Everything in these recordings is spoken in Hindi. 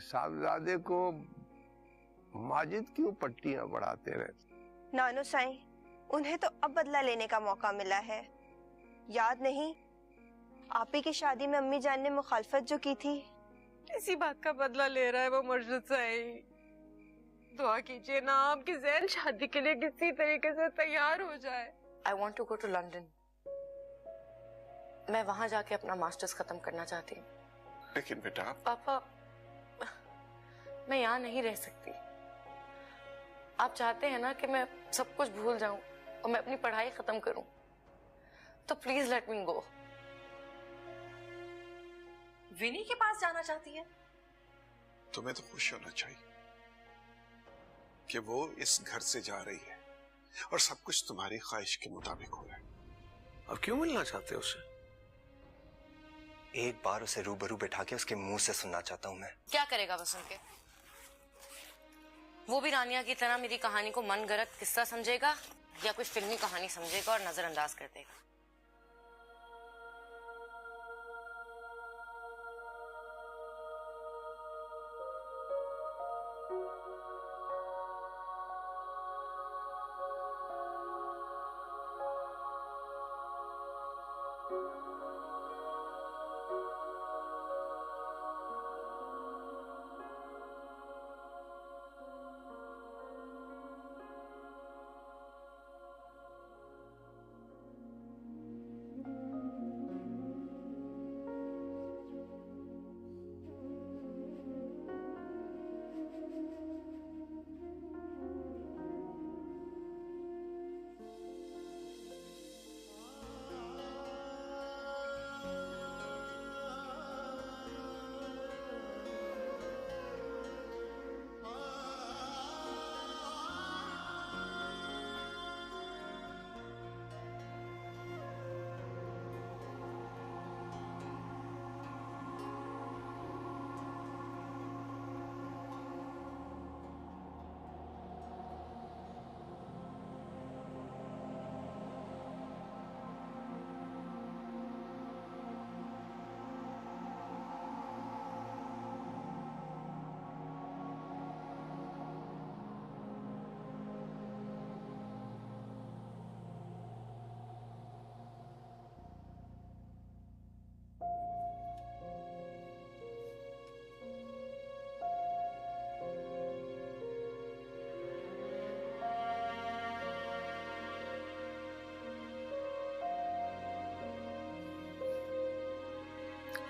साहबजादे को माजिद क्यों पट्टियां बढ़ाते रहते? नानो साईं, उन्हें तो अब बदला लेने का मौका मिला है। याद नहीं, आप ही की शादी में अम्मी जान ने मुखालफत जो की थी। इसी बात का बदला ले रहा है वो मुर्शिद साईं। दुआ कीजिए ना आपकी ज़ैन शादी के लिए किसी तरीके से तैयार हो जाए। I want to go to London. मैं वहां जाके अपना मास्टर्स खत्म करना चाहती हूँ। लेकिन बेटा पापा, मैं यहाँ नहीं रह सकती। आप चाहते हैं ना कि मैं सब कुछ भूल जाऊं और मैं अपनी पढ़ाई खत्म करूं, तो प्लीज लेट मी गो। विनी के पास जाना चाहती है? तुम्हें तो खुश होना चाहिए कि वो इस घर से जा रही है और सब कुछ तुम्हारी ख्वाहिश के मुताबिक हो रहा है। अब क्यों मिलना चाहते हो उससे? एक बार उसे रूबरू बैठा के उसके मुंह से सुनना चाहता हूं मैं। क्या करेगा बस उनके? वो भी रानिया की तरह मेरी कहानी को मनगढ़ंत किस्सा समझेगा या कुछ फिल्मी कहानी समझेगा और नजरअंदाज कर देगा।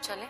चले?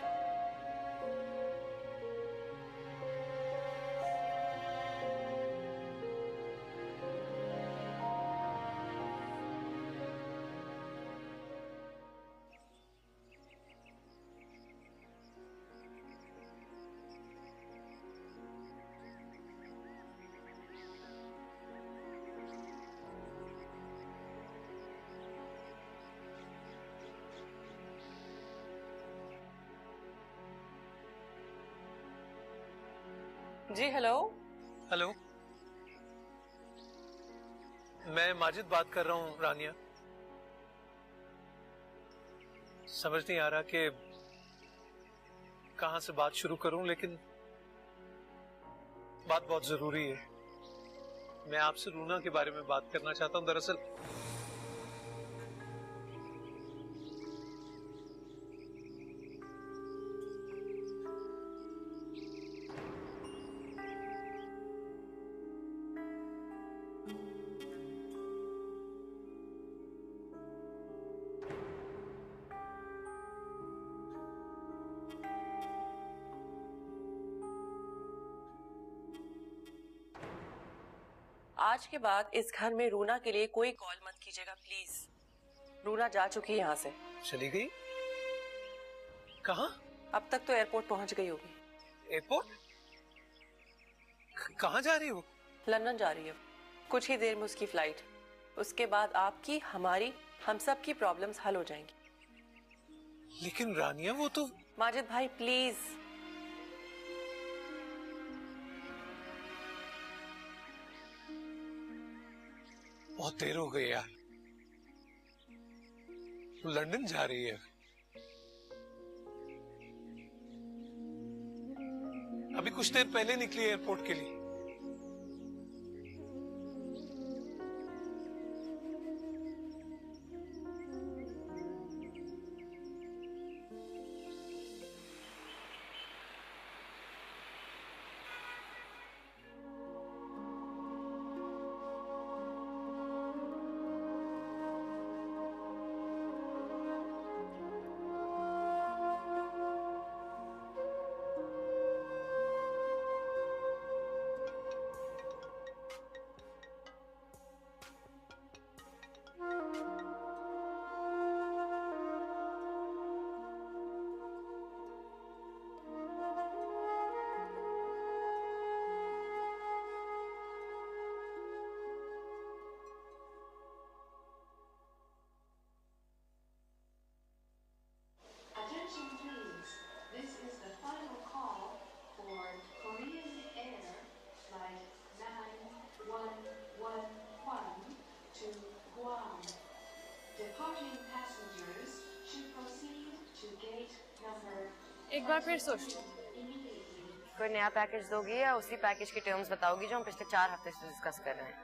जी हेलो। हेलो, मैं माजिद बात कर रहा हूं रानिया। समझ नहीं आ रहा कि कहां से बात शुरू करूं, लेकिन बात बहुत जरूरी है। मैं आपसे रूना के बारे में बात करना चाहता हूं। दरअसल आज के बाद इस घर में रूना के लिए कोई कॉल मत कीजिएगा प्लीज। रूना जा चुकी है यहाँ से। चली गई? कहाँ? अब तक तो एयरपोर्ट पहुंच गई होगी। एयरपोर्ट? कहाँ जा रही हो? लंदन जा रही है। कुछ ही देर में उसकी फ्लाइट। उसके बाद आपकी, हमारी, हम सब की प्रॉब्लम्स हल हो जाएंगी। लेकिन रानिया, वो तो... माजिद भाई प्लीज। बहुत देर हो गई यार। वो लंदन जा रही है। अभी कुछ देर पहले निकली एयरपोर्ट के लिए। एक बार फिर सोच, कोई नया पैकेज दोगी या उसी पैकेज की टर्म्स बताओगी जो हम पिछले 4 हफ्ते से डिस्कस कर रहे हैं?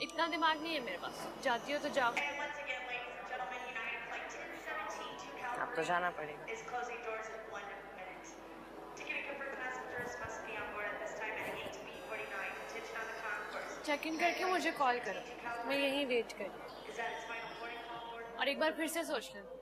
इतना दिमाग नहीं है मेरे पास। जाती हो तो जाओ। अब तो जाना पड़ेगा। चेक इन करके मुझे कॉल करो, मैं यहीं वेट कर। और एक बार फिर से सोच लेना।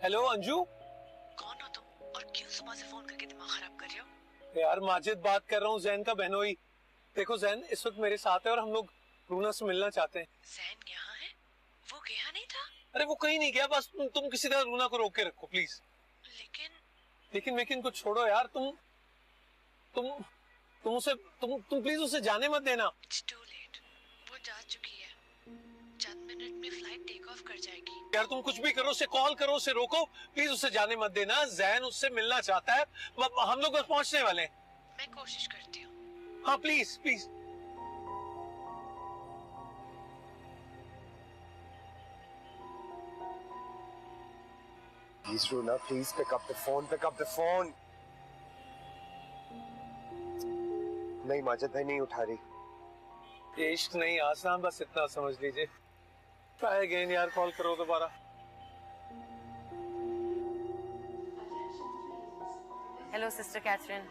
हेलो अंजू। कौन हो तुम और क्यों सुबह से फोन करके दिमाग खराब कर रहे हो? यार माजिद बात कर रहा हूँ, जैन का बहनोई। देखो जैन इस वक्त मेरे साथ है और हम लोग रूना से मिलना चाहते हैं। जैन यहाँ है? वो गया नहीं था? अरे वो कहीं नहीं गया, बस तुम किसी तरह रूना को रोक के रखो प्लीज। लेकिन कुछ छोड़ो यार, तुम प्लीज उसे जाने मत देना। It's too late. वो जा चुकी है। चंद मिनट में फ्लाइट टेक ऑफ कर जाएगी। यार तुम कुछ भी करो, उसे कॉल करो, उसे रोको, प्लीज उसे जाने मत देना। जैन उससे मिलना चाहता है, हम लोग बस पहुंचने वाले हैं। मैं कोशिश करती हूँ। हाँ please please. Please, Runa, please pick up the phone. Pick up the phone. नहीं माजिद भाई नहीं उठा रही। ये इश्क नहीं आसान, बस इतना समझ लीजिए। ट्राई अगेन यार, कॉल करो दोबारा। Hello sister Catherine.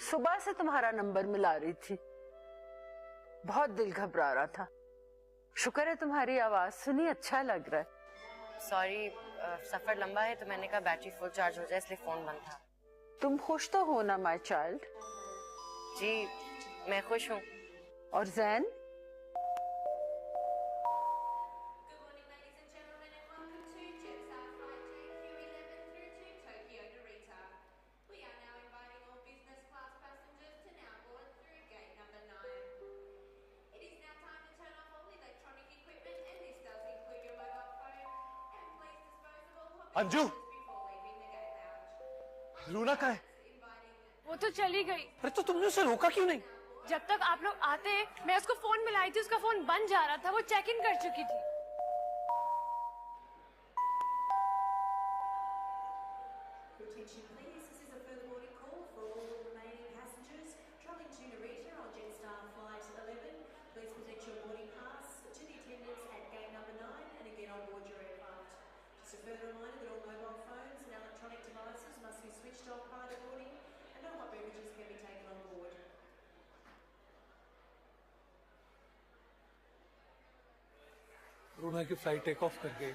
सुबह से तुम्हारा नंबर मिला रही थी, बहुत दिल घबरा रहा था। शुक्र है तुम्हारी आवाज सुनी, अच्छा लग रहा है। सॉरी, सफर लंबा है तो मैंने कहा बैटरी फुल चार्ज हो जाए इसलिए फोन बंद था। तुम खुश तो हो ना माय चाइल्ड? जी मैं खुश हूँ। और जैन? अंजू, रूना कहाँ है? वो तो चली गई। अरे तो तुमने उसे रोका क्यों नहीं? जब तक आप लोग आते मैं उसको फोन मिलाई थी, उसका फोन बंद जा रहा था, वो चेक इन कर चुकी थी। रूना की फ्लाइट टेक ऑफ कर गई।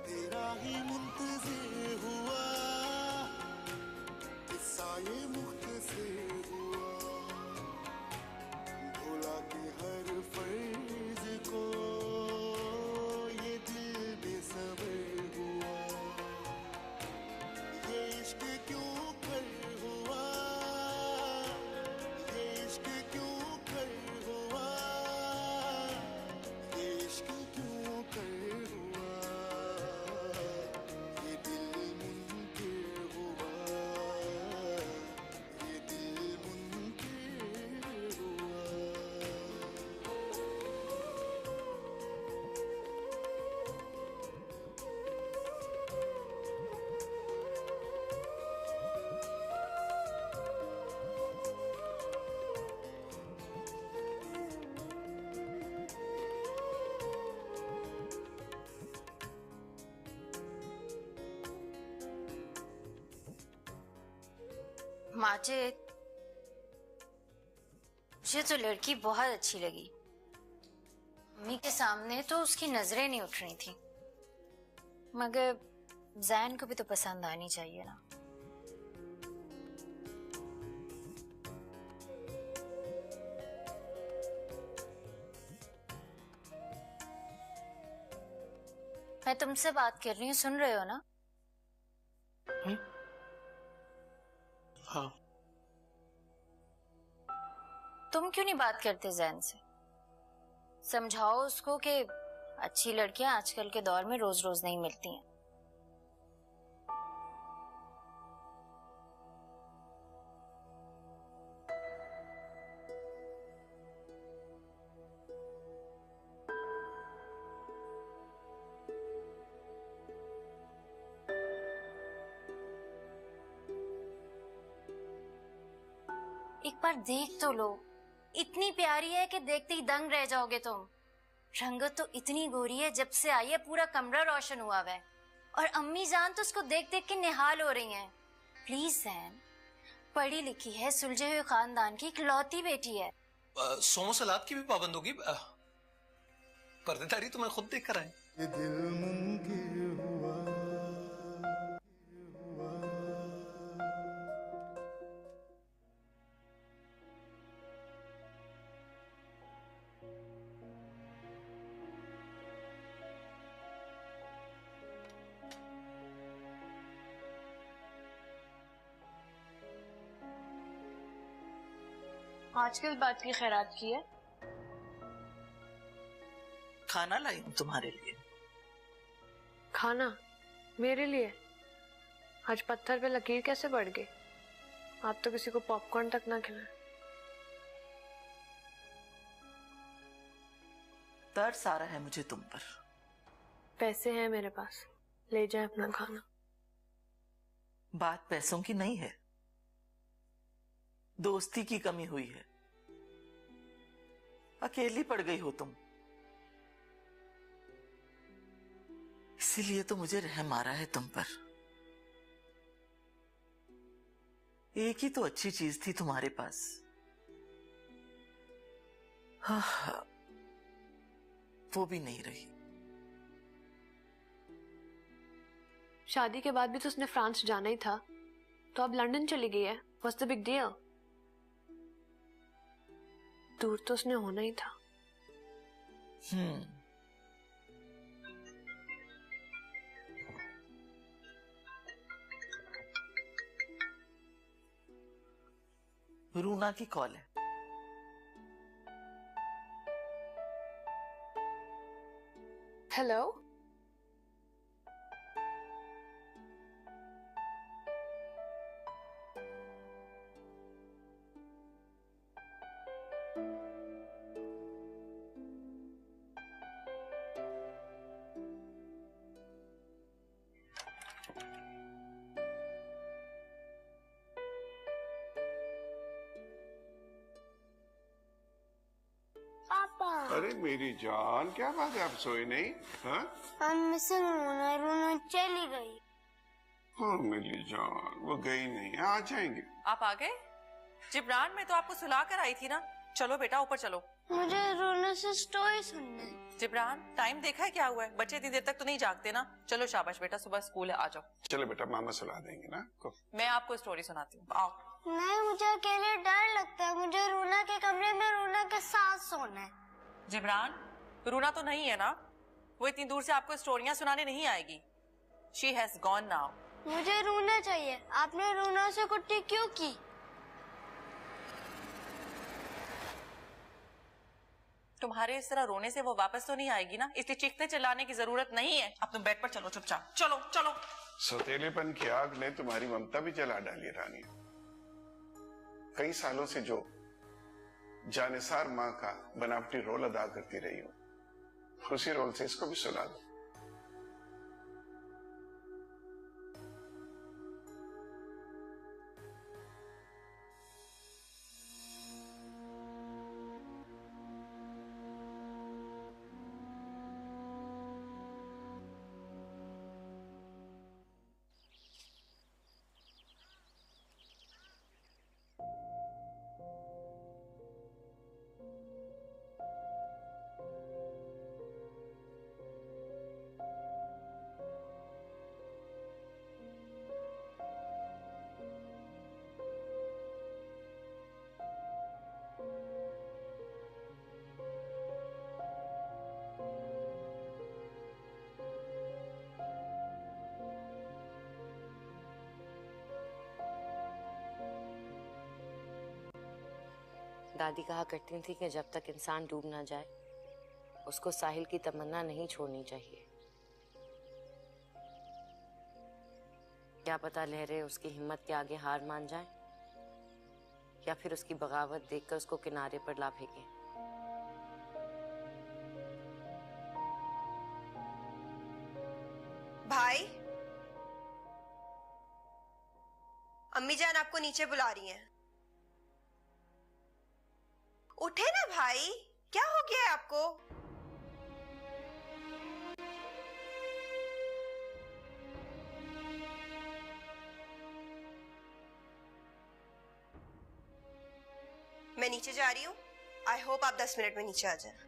तेरा ही मुंतज़िर हुआ, किस्सा ये मुख्तसर हुआ, भुला के हर फर्ज को ये दिल बेसबर हुआ, ये इश्क क्यों कर हुआ, ये इश्क क्यों कर हुआ, ये इश्क क्यों कर हुआ, ये दिल मुनकिर हुआ, ये दिल मुनकिर हुआ। माजिद, मुझे तो लड़की बहुत अच्छी लगी। मम्मी के सामने तो उसकी नजरें नहीं उठ रही थी, मगर जैन को भी तो पसंद आनी चाहिए ना। मैं तुमसे बात कर रही हूँ, सुन रहे हो ना? हाँ। तुम क्यों नहीं बात करते जैन से? समझाओ उसको कि अच्छी लड़कियां आजकल के दौर में रोज रोज नहीं मिलती हैं। एक बार देख तो लो, इतनी प्यारी है कि देखते ही दंग रह जाओगे तुम। रंगत तो इतनी गोरी है, जब से आई है पूरा कमरा रोशन हुआ है, और अम्मी जान तो उसको देख देख के निहाल हो रही हैं। प्लीज जैन, पढ़ी लिखी है, सुलझे हुए खानदान की इकलौती बेटी है। सोमो सलाद की भी पाबंद होगी। पर्देदारी तो मैं खुद देख कर आई। ये दिल मुनकिर हुआ। आज किस बात की खैरात की है? खाना लाई हूं तुम्हारे लिए। खाना मेरे लिए? आज पत्थर पे लकीर कैसे बढ़ गई? आप तो किसी को पॉपकॉर्न तक ना खिलाए। तरस आ रहा है मुझे तुम पर। पैसे हैं मेरे पास, ले जाए अपना खाना। बात पैसों की नहीं है, दोस्ती की कमी हुई है। अकेली पड़ गई हो तुम, इसीलिए तो मुझे रहम आ रहा है तुम पर। एक ही तो अच्छी चीज थी तुम्हारे पास। हाँ, वो भी नहीं रही। शादी के बाद भी तो उसने फ्रांस जाना ही था, तो अब लंदन चली गई है। What's the big deal? दूर तो उसने होना ही था। रूना की कॉल है, हेलो। अरे मेरी जान, क्या बात है, आप सोए नहीं? हाँ रोना चली गई। हाँ मेरी जान, वो गई नहीं, आ जाएंगे। आप आ गए? जिब्रान, मैं तो आपको सुला कर आई थी ना। चलो बेटा ऊपर चलो। मुझे रोना से स्टोरी सुनना है। जिब्रान, टाइम देखा है क्या हुआ है? बच्चे इतनी देर तक तो नहीं जागते ना। चलो शाबाश बेटा, सुबह स्कूल है, आ जाओ। चलो बेटा, मामा सुला देंगे ना को। मैं आपको स्टोरी सुनाती हूँ, आओ। नहीं, मुझे अकेले डर लगता है। मुझे रूना के कमरे में रूना के साथ सोना है। जिब्रान, रूना तो नहीं है ना? वो इतनी दूर से आपको स्टोरियां सुनाने नहीं आएगी। She has gone now. मुझे रूना चाहिए। आपने रूना से कुट्टी क्यों की? तुम्हारे इस तरह रोने से वो वापस तो नहीं आएगी ना, इसलिए चीखने चिल्लाने की जरूरत नहीं है। अब तुम बेड पर चलो चुपचाप। चलो चलो। सौतेलेपन की आग ने तुम्हारी ममता भी जला डाली रानी। कई सालों से जो जानिसार माँ का बनावटी रोल अदा करती रही हूं, उसी रोल से इसको भी सुला दो। दादी कहा करती थी कि जब तक इंसान डूब ना जाए उसको साहिल की तमन्ना नहीं छोड़नी चाहिए। क्या पता लहरें उसकी हिम्मत के आगे हार मान जाएं या फिर उसकी बगावत देखकर उसको किनारे पर ला फेंके। भाई, अम्मी जान आपको नीचे बुला रही हैं। उठे ना भाई, क्या हो गया है आपको? मैं नीचे जा रही हूँ। आई होप आप 10 मिनट में नीचे आ जाएं।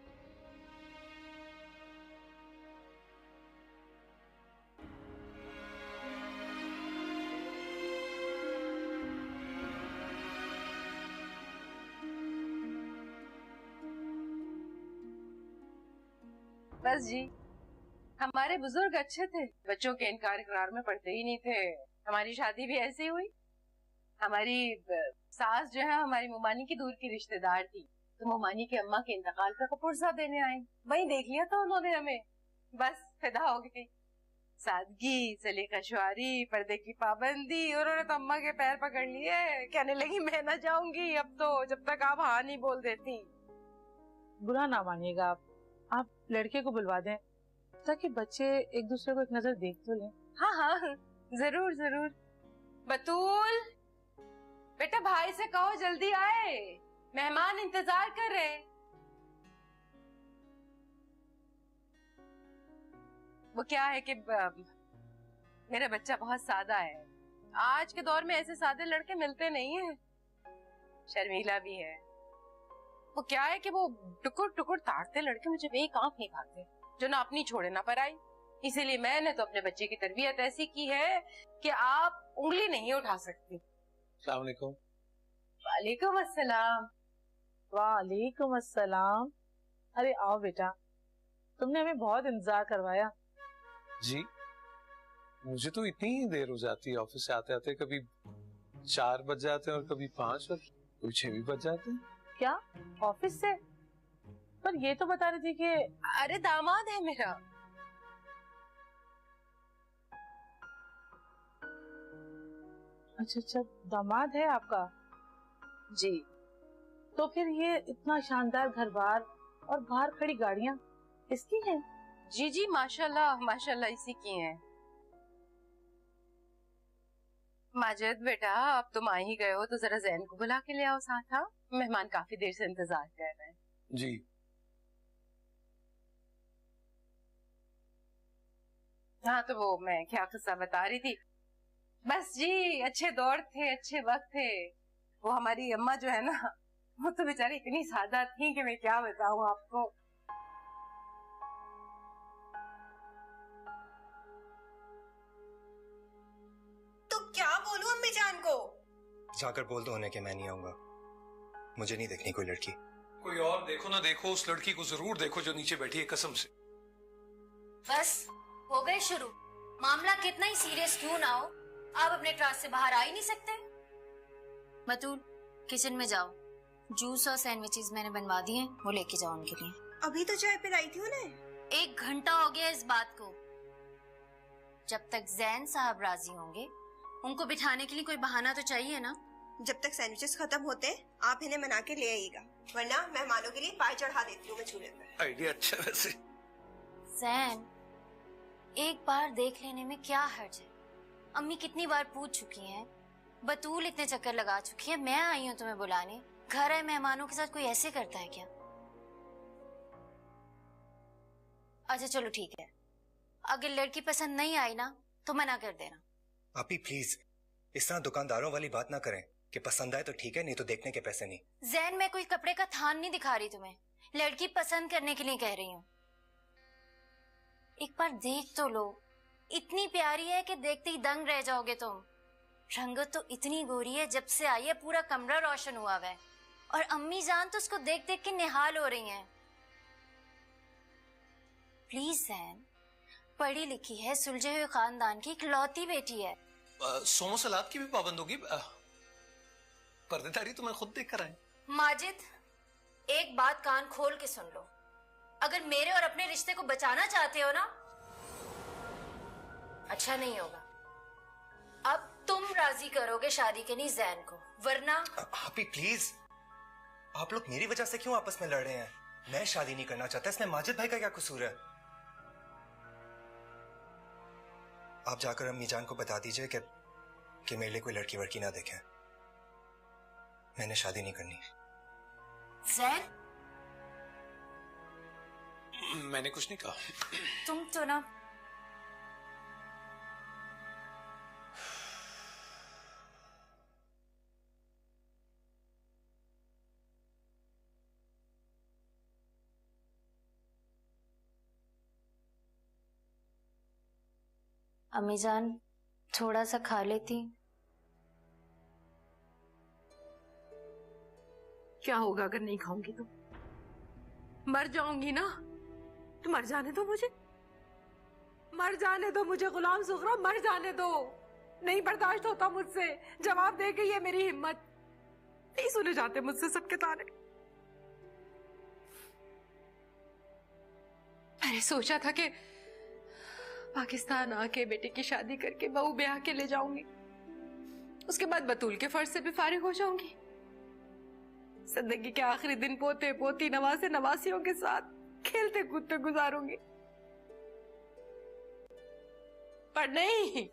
बस जी, हमारे बुजुर्ग अच्छे थे, बच्चों के इनकार इकरार में पड़ते ही नहीं थे। हमारी शादी भी ऐसे ही हुई। हमारी सास जो है हमारी मोमानी की दूर की रिश्तेदार थी, तो मोमानी के अम्मा के इंतकाल का पुरसा देने आई। वहीं देख लिया था उन्होंने हमें, बस फिदा हो गई। सादगी, सलीकाशवारी, पर्दे की पाबंदी, उन्होंने तो अम्मा के पैर पकड़ लिए। कहने लगी मैं ना जाऊंगी अब तो, जब तक आप हाँ नहीं बोल देती। बुरा ना मानिएगा, आप लड़के को बुलवा दें ताकि बच्चे एक दूसरे को एक नजर देख तो लें। हाँ हाँ, जरूर जरूर। बतूल बेटा, भाई से कहो जल्दी आए, मेहमान इंतजार कर रहे हैं। वो क्या है कि मेरा बच्चा बहुत सादा है। आज के दौर में ऐसे सादे लड़के मिलते नहीं हैं। शर्मीला भी है। वो क्या है कि वो टुकुर टुकुर ताड़ते लड़के मुझे एक आंख नहीं खाते, जो ना अपनी छोड़े ना पराई। इसीलिए मैंने तो अपने बच्चे की तरबियत ऐसी की है कि आप उंगली नहीं उठा सकती। अस्सलाम वालेकुम। वालेकुम अस्सलाम। वालेकुम अस्सलाम। अरे आओ बेटा, तुमने हमें बहुत इंतजार करवाया। जी, मुझे तो इतनी ही देर हो जाती है ऑफिस से आते आते। कभी 4 बज जाते हैं और कभी 5 और कभी 6 भी बज जाते हैं। क्या ऑफिस से? पर ये तो बता रही थी कि अरे दामाद है मेरा, अच्छा अच्छा, दामाद है आपका? जी। तो फिर ये इतना शानदार घर बार और बाहर खड़ी गाड़ियां इसकी हैं? जी जी, माशाल्लाह माशाल्लाह इसी की हैं। माजिद बेटा, अब तुम आ ही गए हो तो जरा जैन को बुला के ले आओ साथ। हाँ, मेहमान काफी देर से इंतजार कर रहे हैं। जी। हाँ, तो वो मैं क्या किस्सा बता रही थी। बस जी, अच्छे दौर थे, अच्छे वक्त थे। वो हमारी अम्मा जो है ना, वो तो बेचारी इतनी सादा थी कि मैं क्या बताऊं आपको। तो क्या बोलूं अम्मी जान को? जाकर बोल दो उन्हें कि मैं नहीं आऊंगा। मुझे नहीं देखनी कोई लड़की। कोई और देखो ना देखो, उस लड़की को जरूर देखो जो नीचे बैठी है, कसम से। बस हो गए शुरू। मामला कितना ही सीरियस क्यों ना हो, आप अपने क्लास से बाहर आ ही नहीं सकते। बतूल, किचन में जाओ, जूस और सैंडविचेस मैंने बनवा दिए हैं, वो लेके जाओ उनके लिए। अभी तो चाय पिलाई थी उन्हें। 1 घंटा हो गया इस बात को। जब तक जैन साहब राजी होंगे, उनको बिठाने के लिए कोई बहाना तो चाहिए ना। जब तक सैंडविचेस खत्म होते आप इन्हें मना के ले आइएगा, वरना मेहमानों के लिए पाए चढ़ा देती हूँ मैं चूल्हे पर। आइडिया अच्छा वैसे। जैन, एक बार देख लेने में क्या हर्ज है? अम्मी कितनी बार पूछ चुकी हैं, बतूल इतने चक्कर लगा चुकी है, मैं आई हूँ तुम्हें बुलाने। घर आए मेहमानों के साथ कोई ऐसे करता है क्या? अच्छा चलो ठीक है, अगर लड़की पसंद नहीं आई ना तो मना कर देना। आप ही प्लीज इस तरह दुकानदारों वाली बात ना करें कि पसंद आए तो ठीक है, नहीं तो देखने के पैसे नहीं। जैन, मैं कोई कपड़े का थान नहीं दिखा रही तुम्हें, लड़की पसंद करने के लिए कह रही हूँ। एक बार देख तो लो, इतनी प्यारी है कि देखते ही दंग रह जाओगे तुम। रंगत तो इतनी गोरी है, जब से आई है पूरा कमरा रोशन हुआ हुआ है, और अम्मी जान तो उसको देख देख के निहाल हो रही हैं। प्लीज जैन, पढ़ी लिखी है, सुलझे हुए खानदान की इकलौती बेटी है। सोमो सलाद की भी पाबंद होगी। पर्देदारी तो मैं खुद देख कर आई। माजिद, एक बात कान खोल के सुन लो, अगर मेरे और अपने रिश्ते को बचाना चाहते हो ना, अच्छा नहीं होगा। अब तुम राजी करोगे शादी के लिए जैन को, वरना। आप ही प्लीज, आप लोग मेरी वजह से क्यों आपस में लड़ रहे हैं? मैं शादी नहीं करना चाहता, इसमें माजिद भाई का क्या कसूर है? आप जाकर अम्मी जान को बता दीजिए कि मेरे लिए कोई लड़की वड़की ना देखें। मैंने शादी नहीं करनी। जैन, मैंने कुछ नहीं कहा। तुम तो ना। अम्मी जान, थोड़ा सा खा लेती। क्या होगा अगर नहीं खाऊंगी तो? मर जाऊंगी ना। तो मर जाने दो मुझे, मर जाने दो मुझे गुलाम सुगरा, मर जाने दो। नहीं बर्दाश्त होता मुझसे। जवाब दे गई है मेरी हिम्मत। नहीं सुने जाते मुझसे सबके ताने। मैंने सोचा था कि पाकिस्तान आके बेटे की शादी करके बहू ब्याह के ले जाऊंगी, उसके बाद बतूल के फर्ज से भी फारिग हो जाऊंगी। जिंदगी के आखिरी दिन पोते पोती नवासे नवासियों के साथ खेलते कूदते गुजारूंगी। पर नहीं,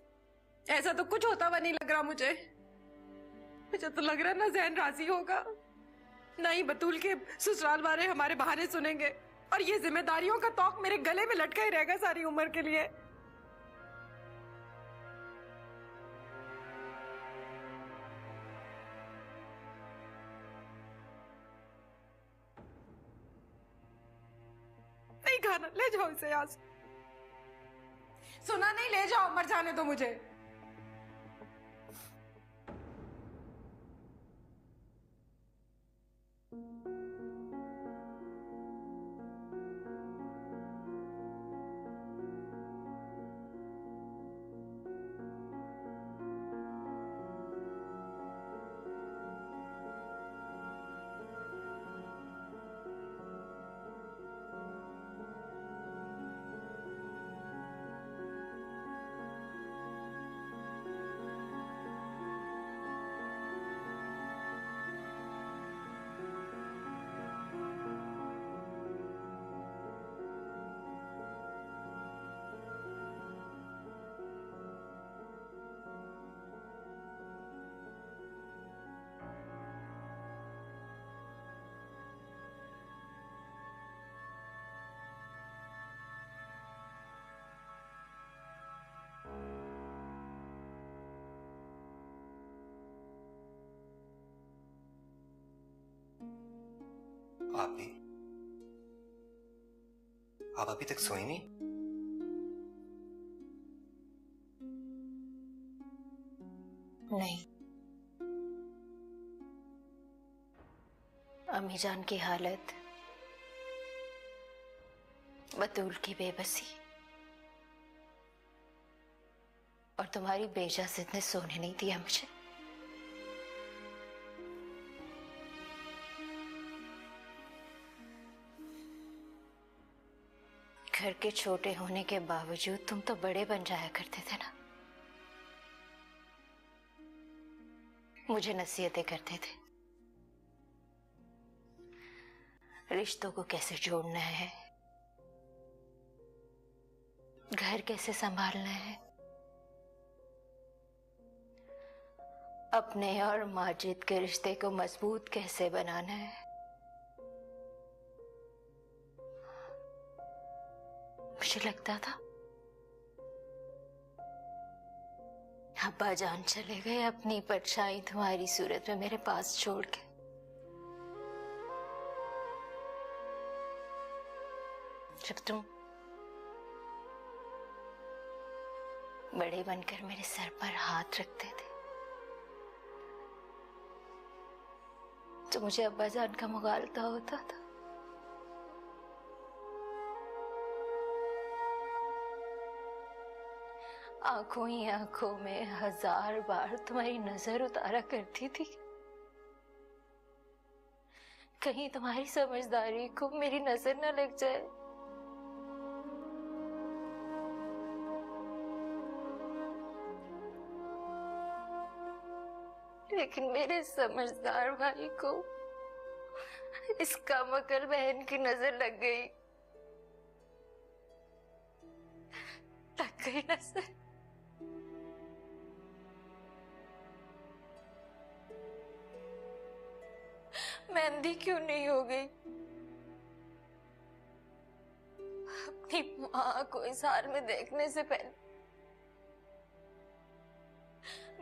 ऐसा तो कुछ होता हुआ नहीं लग रहा मुझे। मुझे तो लग रहा है ना जैन राजी होगा, ना ही बतूल के ससुराल वाले हमारे बहाने सुनेंगे, और ये जिम्मेदारियों का तौक मेरे गले में लटका ही रहेगा सारी उम्र के लिए। नहीं खाना, ले जाओ इसे यहाँ से। सुना नहीं, ले जाओ, मर जाने दो मुझे। आप अभी तक सोई नहीं? नहीं, अम्मी जान की हालत, बतूल की बेबसी और तुम्हारी बेइज्जत ने सोने नहीं दिया मुझे। घर के छोटे होने के बावजूद तुम तो बड़े बन जाया करते थे ना। मुझे नसीहतें करते थे, रिश्तों को कैसे जोड़ना है, घर कैसे संभालना है, अपने और माजिद के रिश्ते को मजबूत कैसे बनाना है। मुझे लगता था अब्बा जान चले गए अपनी परछाई तुम्हारी सूरत में मेरे पास छोड़ के। जब तुम बड़े बनकर मेरे सर पर हाथ रखते थे तो मुझे अब्बा जान का मुगालता होता था। आंखों ही आंखों में 1000 बार तुम्हारी नजर उतारा करती थी, कहीं तुम्हारी समझदारी को मेरी नजर न लग जाए। लेकिन मेरे समझदार भाई को इस कमअकल बहन की नजर लग गई, नजर। मेहंदी क्यों नहीं हो गई? अपनी माँ को इस हाल में देखने से पहले,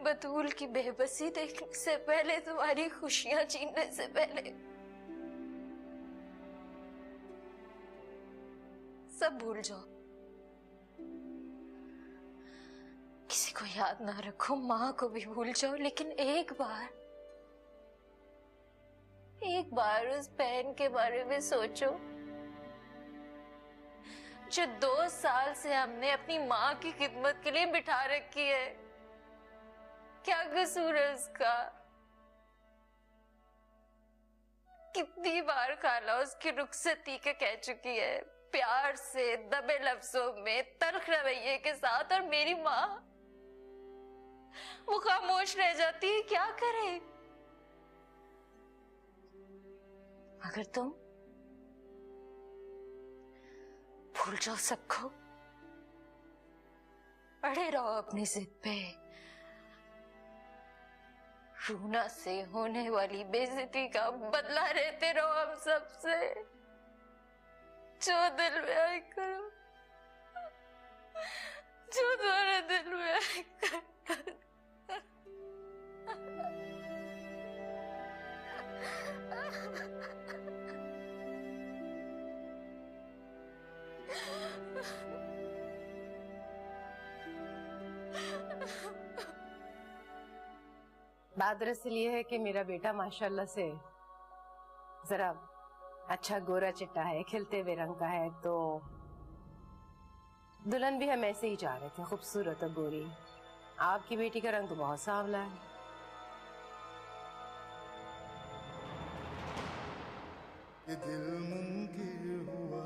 बतूल की बेबसी देखने से पहले, तुम्हारी खुशियां छीनने से पहले, सब भूल जाओ, किसी को याद ना रखो, माँ को भी भूल जाओ। लेकिन एक बार उस बहन के बारे में सोचो जो 2 साल से हमने अपनी माँ की खिदमत के लिए बिठा रखी है। क्या कसूर है उसका? कितनी बार खाला उसकी रुखसती का कह चुकी है, प्यार से, दबे लफ्जों में, तल्ख रवैये के साथ, और मेरी माँ वो खामोश रह जाती है। क्या करे? अगर तुम भूल जाओ सबको, अड़े रहो अपनी जिद पे, रूना से होने वाली बेइज्जती का बदला लेते रहो हम सबसे, जो दिल में आए करो, जो तुम्हारे दिल में आए करो। बात दरअसल ये है कि मेरा बेटा माशाल्लाह से जरा अच्छा गोरा चिट्टा है, खिलते हुए रंग का है, तो दुल्हन भी हम ऐसे ही चाह रहे थे, खूबसूरत और गोरी। आपकी बेटी का रंग तो बहुत सांवला है। ये दिल मुमकिन हुआ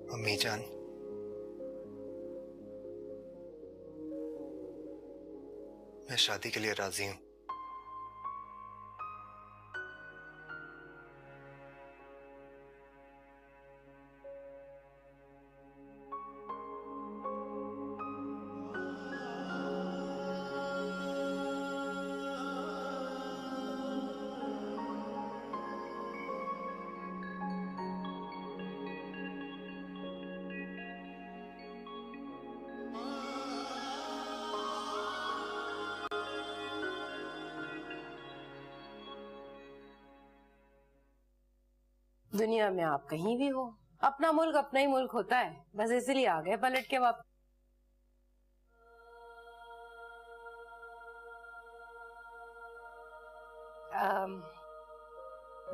अम्मी जान, मैं शादी के लिए राजी हूं। दुनिया में आप कहीं भी हो, अपना मुल्क अपना ही मुल्क होता है, बस इसलिए आ गए पलट के वापस।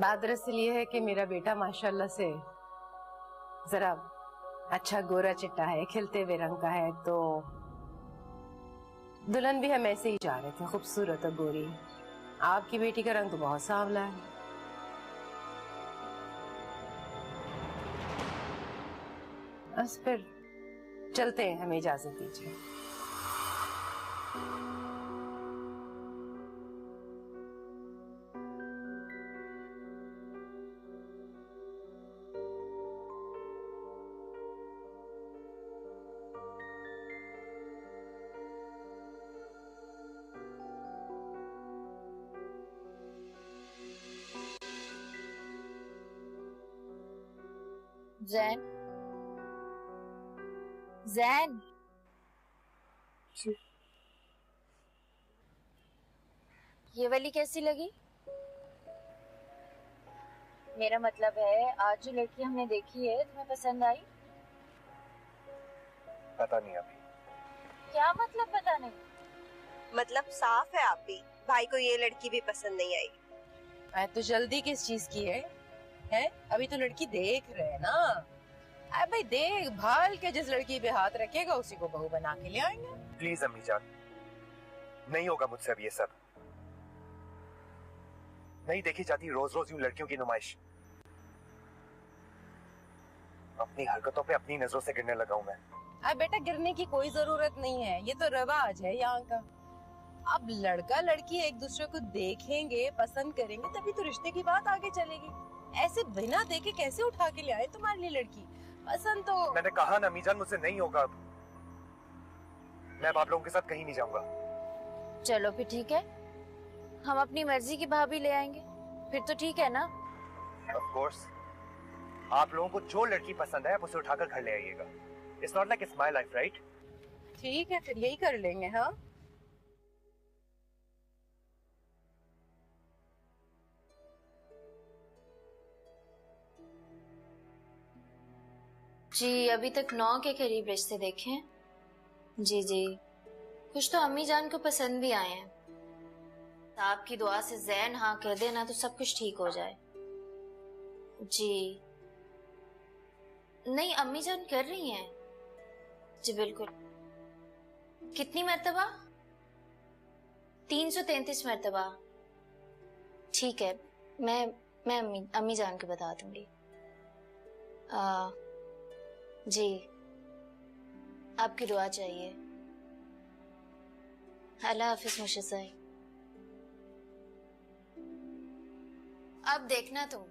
बात दरअसल ये है कि मेरा बेटा माशाल्लाह से जरा अच्छा गोरा चिट्टा है, खिलते हुए रंग का है, तो दुल्हन भी हम ऐसे ही चाह रहे थे, खूबसूरत और गोरी। आपकी बेटी का रंग तो बहुत सांवला है। बस फिर चलते हैं, हमें इजाजत दीजिए। जैन, जैन, ये वाली कैसी लगी? मेरा मतलब है आज जो लड़की हमने देखी है तुम्हें पसंद आई? पता नहीं अभी। क्या मतलब पता नहीं? मतलब साफ है आप भी, भाई को ये लड़की भी पसंद नहीं आई। तो जल्दी किस चीज की है? अभी तो लड़की देख रहे हैं ना। अरे भाई देख भाल के जिस लड़की पे हाथ रखेगा उसी को बहू बना के ले आएंगे। प्लीज अम्मी जान, नहीं होगा मुझसे अब ये सब। नहीं देखी जाती रोज रोज यूं लड़कियों की नुमाइश। अपनी हरकतों पे अपनी नजरों से गिरने लगा हूं मैं। अब बेटा गिरने की कोई जरूरत नहीं है, ये तो रवाज है यहाँ का। अब लड़का लड़की एक दूसरे को देखेंगे, पसंद करेंगे, तभी तो रिश्ते की बात आगे चलेगी। ऐसे बिना देखे कैसे उठा के ले आए तुम्हारे लिए लड़की? पसंद तो मैंने कहा ना मीजान, मुझसे नहीं होगा अब। मैं अब आप लोगों के साथ कहीं नहीं जाऊंगा। चलो फिर ठीक है, हम अपनी मर्जी की भाभी ले आएंगे, फिर तो ठीक है ना? Of course, आप लोगों को जो लड़की पसंद है आप उसे उठाकर घर ले आइएगा। It's not like it's my life, right? ठीक है, फिर यही कर लेंगे। हाँ जी, अभी तक 9 के करीब रिश्ते देखे हैं। जी जी, कुछ तो अम्मी जान को पसंद भी आए हैं। आपकी दुआ से जैन हाँ कर देना तो सब कुछ ठीक हो जाए। जी नहीं, अम्मी जान कर रही हैं। जी बिल्कुल। कितनी मर्तबा? 333 मर्तबा। ठीक है, मैं अम्मी जान को बता दूंगी। जी आपकी दुआ चाहिए। अल्लाह हाफिज मुर्शिद साई। अब देखना तुम,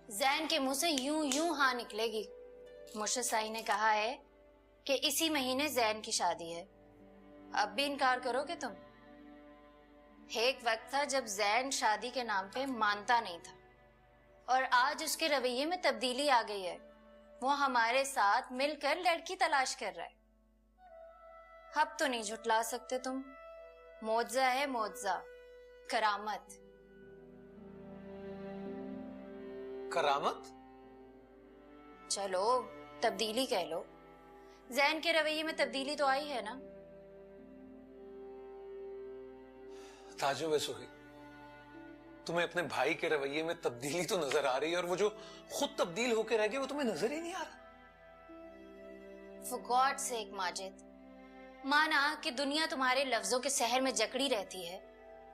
जैन के मुंह से यूं यूं हाँ निकलेगी। मुर्शिद साई ने कहा है कि इसी महीने जैन की शादी है। अब भी इनकार करोगे तुम? एक वक्त था जब जैन शादी के नाम पे मानता नहीं था, और आज उसके रवैये में तब्दीली आ गई है। वो हमारे साथ मिलकर लड़की तलाश कर रहा है। अब तो नहीं झुटला सकते तुम। मौजा है मौजा, करामत। करामत? चलो तब्दीली कह लो। जैन के रवैये में तब्दीली तो आई है ना? ताजुब सुही, तुम्हें अपने भाई के रवैये में तब्दीली तो नजर आ रही है, और वो जो खुद तब्दील होकर रह गया वो तुम्हें नजर ही नहीं आ रहा। For God's sake माजिद, माना कि दुनिया तुम्हारे लफ्जों के शहर में जकड़ी रहती है,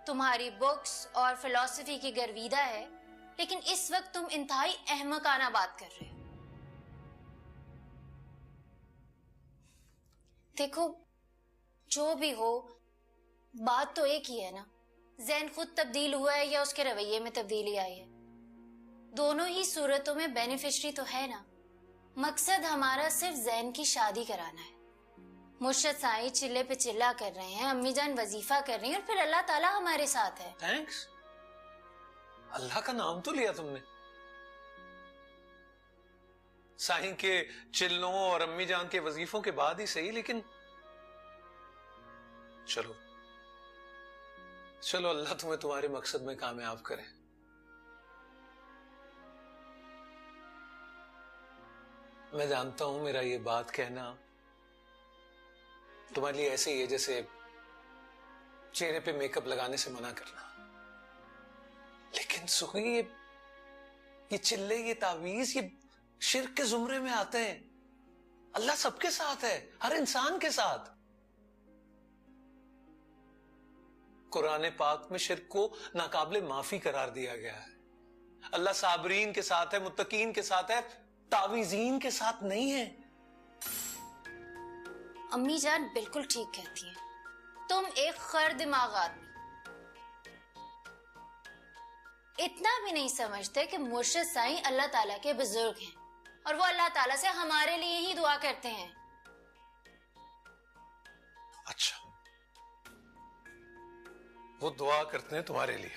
तुम्हारी बुक्स और फिलॉसफी की गर्विदा है, लेकिन इस वक्त तुम इंतहाई अहमकाना बात कर रहे हो। देखो, जो भी हो, बात तो एक ही है ना। जैन खुद तब्दील हुआ है या उसके रवैये में तब्दीली आई है, दोनों ही सूरतों में बेनिफिशरी तो है ना। मकसद हमारा सिर्फ जैन की शादी कराना है। मुर्शद साईं चिल्ले पे चिल्ला कर रहे हैं, अम्मी जान वजीफा कर रही हैं, और फिर अल्लाह ताला हमारे साथ है। थैंक्स। अल्लाह का नाम तो लिया तुमने। साईं के चिल्लों और अम्मी जान के वजीफों के बाद ही सही, लेकिन चलो चलो, अल्लाह तुम्हें तुम्हारे मकसद में कामयाब करे। मैं जानता हूं मेरा ये बात कहना तुम्हारे लिए ऐसे ही है जैसे चेहरे पे मेकअप लगाने से मना करना, लेकिन सुखी, ये चिल्ले, ये तावीज, ये शिर्क के जुमरे में आते हैं। अल्लाह सबके साथ है, हर इंसान के साथ। कुरान पाक में शिर्क को नाकाबिले माफी करार दिया गया है। अल्लाह साबरीन के साथ है, मुत्तकीन के साथ है, तावीजीन के साथ नहीं है। अम्मी जान बिल्कुल ठीक कहती हैं। तुम एक खर दिमाग आदमी इतना भी नहीं समझते कि मुर्शिद साईं अल्लाह ताला के बुजुर्ग हैं और वो अल्लाह ताला से हमारे लिए ही दुआ करते हैं। अच्छा, वो दुआ करते हैं तुम्हारे लिए,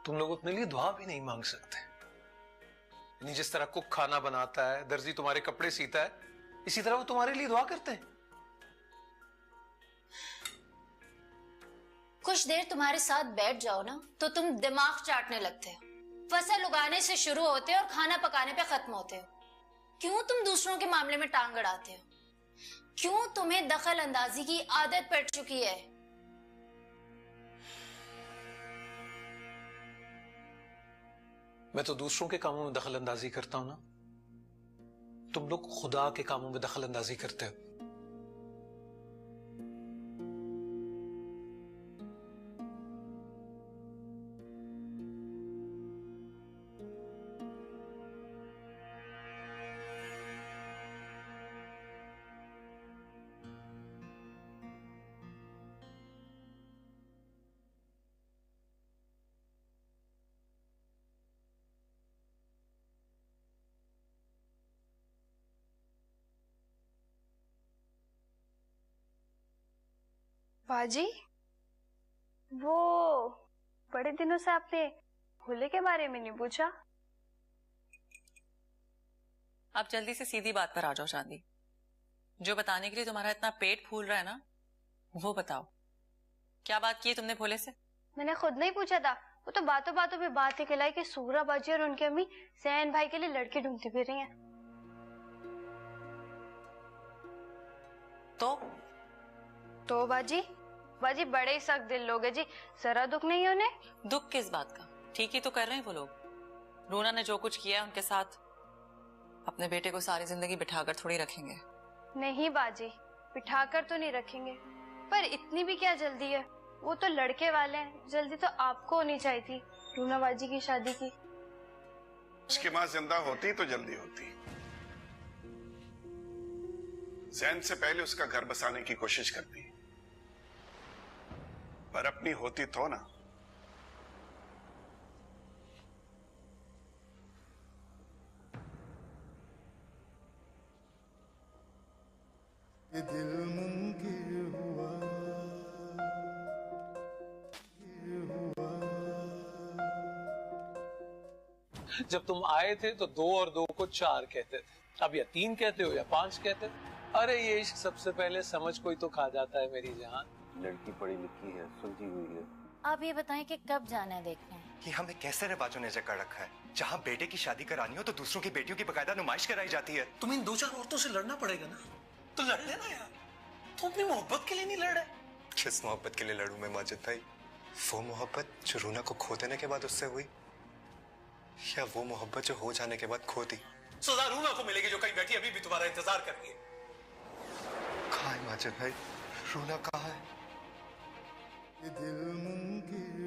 तुम लोग अपने लिए दुआ भी नहीं मांग सकते। यानी जिस तरह कुक खाना बनाता है, दर्जी तुम्हारे कपड़े सीता है, इसी तरह वो तुम्हारे लिए दुआ करते हैं। कुछ देर तुम्हारे साथ बैठ जाओ ना तो तुम दिमाग चाटने लगते हो। फसल उगाने से शुरू होते हो और खाना पकाने पे खत्म होते हो। क्यों तुम दूसरों के मामले में टांग अड़ाते हो? क्यों तुम्हें दखल अंदाजी की आदत पड़ चुकी है? मैं तो दूसरों के कामों में दखल अंदाजी करता हूं ना, तुम लोग खुदा के कामों में दखल अंदाजी करते हो। बाजी, वो बड़े दिनों से आपने भोले के बारे में नहीं पूछा। आप जल्दी से सीधी बात पर आ जाओ चांदी। जो बताने के लिए तुम्हारा इतना पेट फूल रहा है ना, वो बताओ, क्या बात की है तुमने भोले से? मैंने खुद नहीं पूछा था, वो तो बातों बातों पे बात निकलाई कि सूरा बाजी और उनकी अम्मी सैन भाई के लिए लड़के ढूंढती फिर रही हैं। तो बाजी बड़े ही सख्त दिल लोग हैं जी, जरा दुख नहीं है उन्हें? दुख किस बात का? ठीक ही तो कर रहे हैं वो लोग। रूना ने जो कुछ किया उनके साथ, अपने बेटे को सारी जिंदगी बिठाकर थोड़ी रखेंगे। नहीं बाजी, बिठाकर तो नहीं रखेंगे, पर इतनी भी क्या जल्दी है? वो तो लड़के वाले हैं, जल्दी तो आपको होनी चाहिए थी रूना बाजी की शादी की। उसकी माँ जिंदा होती तो जल्दी होती। जैन से पहले उसका घर बसाने की कोशिश करती, पर अपनी होती तो ना। ये दिल मुमकिन हुआ, जब तुम आए थे तो 2 और 2 को 4 कहते थे, अब या 3 कहते हो या 5 कहते। अरे ये इश्क सबसे पहले समझ कोई तो खा जाता है मेरी जान। लड़की पढ़ी लिखी है, सुलझी हुई है। आप ये बताएं कि कब जाना है देखने? कि हमें कैसे रिवाजों ने जकड़ रखा है, जहाँ बेटे की शादी करानी हो तो दूसरों की बेटियों की बकायदा नुमाइश कराई जाती है। तुम्हें इन 2-4 औरतों से लड़ना पड़ेगा ना, तो लड़ लेना यार। तुम अपनी मोहब्बत के लिए नहीं लड़ रहे। किस मोहब्बत के लिए लड़ूं मैं माजिद भाई? वो मोहब्बत जो रूना को खो देने के बाद उससे हुई, या वो मोहब्बत जो हो जाने के बाद खो दी? सजा रूना को मिलेगी जो कहीं बैठी अभी भी तुम्हारा इंतजार कर रही है। कहाँ है माजिद भाई? रूना कहाँ है? ये दिल मुमकिन